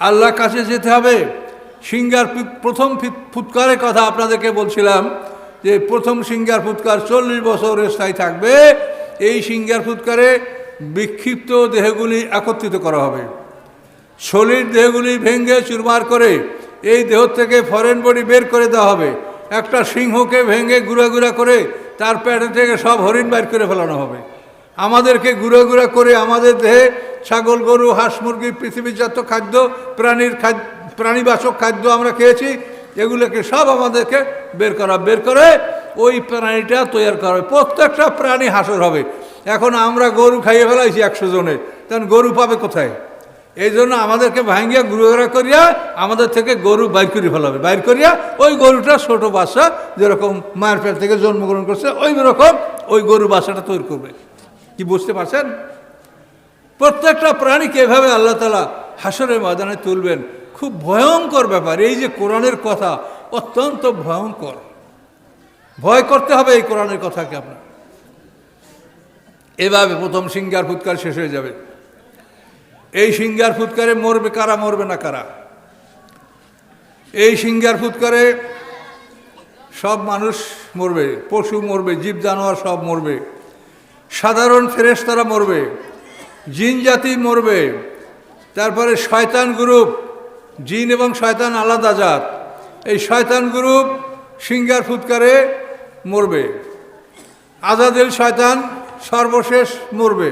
আল্লাহর কাছে যেতে হবে। সিংহার প্রথম ফুৎকারের কথা আপনাদেরকে বলছিলাম যে প্রথম সিংহার ফুৎকার 40 বছর স্থায়ী থাকবে। এই সিংহার ফুৎকারে বিক্ষিপ্ত দেহগুলি একত্রিত করা হবে, সলিড দেহগুলি ভেঙে চুরমার করে এই দেহ থেকে ফরেন বডি বের করে দেওয়া হবে। একটা সিংহকে ভেঙে গুঁড়া গুঁড়া করে তার পেট থেকে সব হরিণ বাইর করে ফেলানো হবে। আমাদেরকে গুঁড়া গুঁড়া করে আমাদের দেহে ছাগল, গরু, হাঁস, মুরগি, পৃথিবীজাত খাদ্য, প্রাণীবাচক খাদ্য আমরা খেয়েছি, এগুলোকে সব আমাদেরকে বের করে ওই প্রাণীটা তৈরি করা হবে। প্রত্যেকটা প্রাণী হাসর হবে। এখন আমরা গরু খাইয়ে ফেলাইছি 100 জনে, তখন গরু পাবে কোথায়? এই জন্য আমাদেরকে ভাঙ্গিয়া গুঁড়া করিয়া আমাদের থেকে গরু বাইর করে ফেলাবে। বাইর করিয়া ওই গরুটা ছোট বাচ্চা যেরকম মায়ের পেট থেকে জন্মগ্রহণ করছে ওই রকম ওই গরু বাচ্চাটা তৈরি করবে। কি বুঝতে পারছেন? প্রত্যেকটা প্রাণীকে এভাবে আল্লাহ তাআলা হাসরের ময়দানে তুলবেন। খুব ভয়ঙ্কর ব্যাপার। এই যে কোরআনের কথা অত্যন্ত ভয়ঙ্কর, ভয় করতে হবে এই কোরআনের কথাকে আপনার। এভাবে প্রথম সিংহার ফুৎকার শেষ হয়ে যাবে। এই সিংহার ফুৎকারে মরবে কারা, মরবে না কারা? এই সিংহার ফুৎকারে সব মানুষ মরবে, পশু মরবে, জীব জানোয়ার সব মরবে, সাধারণ ফেরেশতারা মরবে, জিন জাতি মরবে, তারপরে শয়তান গ্রুপ, জিন এবং শয়তান আলাদা জাত, এই শয়তান গ্রুপ সিংহার ফুৎকারে মরবে। আজাদিল শয়তান সর্বশেষ মরবে।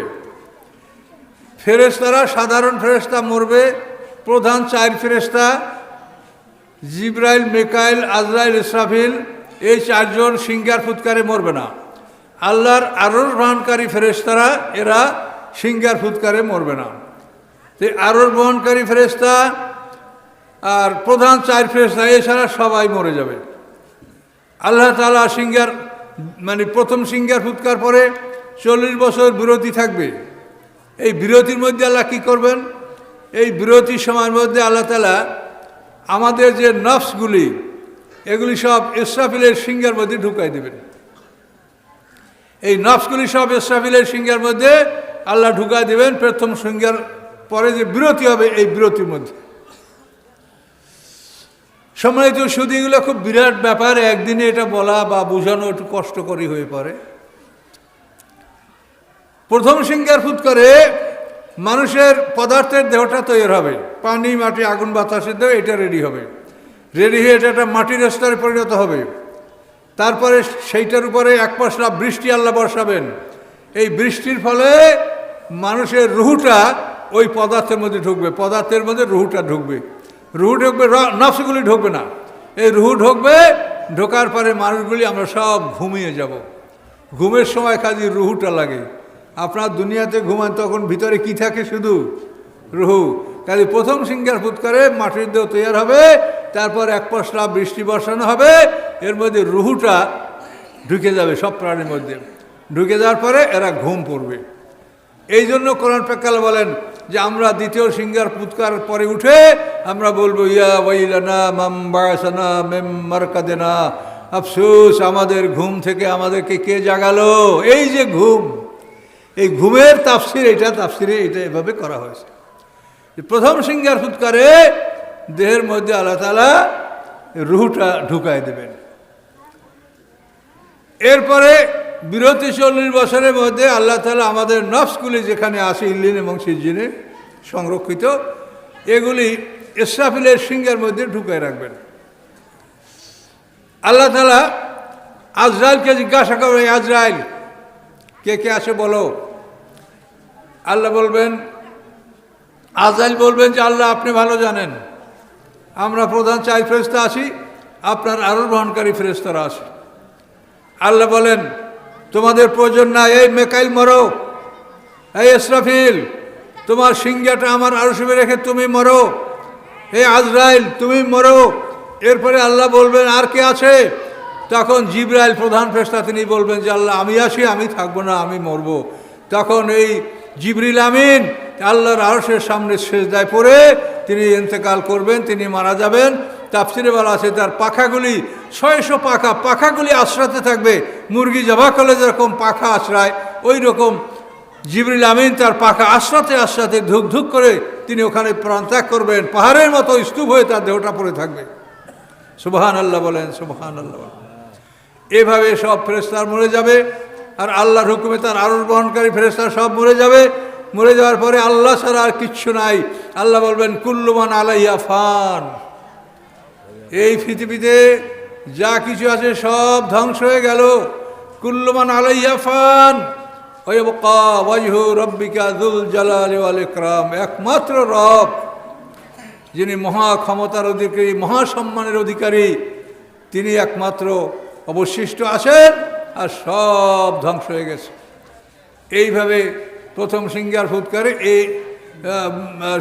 ফেরেশতারা, সাধারণ ফেরেশতা মরবে। প্রধান 4 ফেরেশতা জিবরাইল, মিকাইল, আজরাইল, ইসরাফিল, এই 4 জন সিংহার ফুৎকারে মরবে না। আল্লাহর আরশ বহনকারী ফেরেশতারা এরা সিংহার ফুৎকারে মরবে না। তো আরশ বহনকারী ফেরেশতা আর প্রধান 4 ফেরেশতা এছাড়া সবাই মরে যাবে। আল্লাহ তাআলা সিংহার প্রথম সিংহার ফুৎকার পরে 40 বছর বিরতি থাকবে। এই বিরতির মধ্যে আল্লাহ কী করবেন? এই বিরতির সময়ের মধ্যে আল্লাহ তাআলা আমাদের যে নফসগুলি এগুলি সব ইসরাফিলের সিংহার মধ্যে ঢুকাই দেবেন। এই নফসগুলি সব ইসরাফিলের সিংহার মধ্যে আল্লাহ ঢুকাই দেবেন। প্রথম সিংহার পরে যে বিরতি হবে এই বিরতির মধ্যে। সম্মানিত শুধু এগুলো খুব বিরাট ব্যাপার, একদিনে এটা বলা বা বোঝানো একটু কষ্টকরই হয়ে পড়ে। প্রথম সিংহার ফুৎকারে মানুষের পদার্থের দেহটা তৈরি হবে, পানি, মাটি, আগুন, বাতাসের দেহ, এটা রেডি হবে। রেডি হয়ে এটা একটা মাটির স্তরে পরিণত হবে। তারপরে সেইটার উপরে 1 পশলা বৃষ্টি আল্লাহ বর্ষাবেন। এই বৃষ্টির ফলে মানুষের রুহুটা ওই পদার্থের মধ্যে ঢুকবে, পদার্থের মধ্যে রুহুটা ঢুকবে। রুহু ঢুকবে, নফসগুলি ঢুকবে না। এই রুহু ঢুকবে, ঢোকার পরে মানুষগুলি আমরা সব ঘুমিয়ে যাব। ঘুমের সময় কাজে রুহুটা লাগে। আপনার দুনিয়াতে ঘুমান তখন ভিতরে কি থাকে? শুধু রুহু। কাজে প্রথম সিংহার ফুৎকারে মাটির দেহ তৈরি হবে, তারপর 1 পশলা বৃষ্টি বর্ষানো হবে, এর মধ্যে রুহুটা ঢুকে যাবে সব প্রাণীর মধ্যে। ঢুকে যাওয়ার পরে এরা ঘুম পড়বে। এই জন্য কোরআন পাক বলেন যে আমরা দ্বিতীয় সিংহার ফুৎকার পরে উঠে আমরা বলবো ইয়া ওয়াইলানা মাম বাসানা মিম মারকাদিনা, আফসোস আমাদের ঘুম থেকে আমাদেরকে কে জাগালো। এই যে ঘুম, এই ঘুমের তাফসিরে এটা এভাবে করা হয়েছে। প্রথম সিংহার ফুৎকারে দেহের মধ্যে আল্লাহ তাআলা রুহুটা ঢুকায় দেবেন। এরপরে বিরতি 40 বছরের মধ্যে আল্লাহ তাআলা আমাদের নফসগুলি যেখানে আছে ইল্লিন এবং সিজ্জিনে সংরক্ষিত, এগুলি ইসরাফিলের সিংহার মধ্যে ঢুকায় রাখবেন। আল্লাহ তাআলা আজরাইলকে জিজ্ঞাসা করবেন, আজরাইল কে কে আছে বলো। আল্লাহ বলবেন, আজরাইল বলবেন যে আল্লাহ আপনি ভালো জানেন, আমরা প্রধান 4 ফেরেশতা আছি, আপনার আরশ বহনকারী ফেরেশতারা আছে। আল্লাহ বলেন তোমাদের প্রয়োজন নাই, এই মিকাইল মরো, এই ইসরাফিল তোমার সিংহাটা আমার আরশে রেখে তুমি মরো, এই আজরাইল তুমি মরো। এরপরে আল্লাহ বলবেন আর কে আছে? তখন জিবরাইল প্রধান ফেরেশতা তিনি বলবেন যে আল্লাহ আমি আছি, আমি থাকবো না, আমি মরব। তখন এই জিবরিল আমিন আল্লাহর আরশের সামনে সেজদায় পড়ে তিনি ইন্তেকাল করবেন, তিনি মারা যাবেন। তাফসিরে বলা আছে তার পাখাগুলি 600 পাখাগুলি আশ্রাতে থাকবে। মুরগি জবা করলে যেরকম পাখা আশ্রায় ওই রকম জিবরিল আমিন তার পাখা আশ্রাতে আশ্রাতে ধুক ধুক করে তিনি ওখানে প্রাণত্যাগ করবেন, পাহাড়ের মতো স্তূপ হয়ে তার দেহটা পড়ে থাকবে। সুবহানাল্লাহ বলেন, সুবহানাল্লাহ বলেন। এভাবে সব ফেরেশতা মরে যাবে, আর আল্লাহর হুকুমে তার আরশ বহনকারী ফেরেশতা সব মরে যাবে। মরে যাওয়ার পরে আল্লাহ ছাড়া আর কিচ্ছু নাই। আল্লাহ বলবেন কুল্লু মান আলাইহা ফান, এই পৃথিবীতে যা কিছু আছে সব ধ্বংস হয়ে গেল। কুল্লু মান আলাইহা ফান ওয়া ইয়াবকা ওয়াজহু রাব্বিকা যুল জালালি ওয়াল ইকরাম, একমাত্র রব যিনি মহা ক্ষমতার অধিকারী, মহাসম্মানের অধিকারী, তিনি একমাত্র অবশিষ্ট আছেন, আর সব ধ্বংস হয়ে গেছে। এইভাবে প্রথম সিঙ্গার ফুৎকারে এই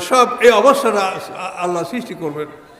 সব এই অবস্থাটা আল্লাহ সৃষ্টি করবেন।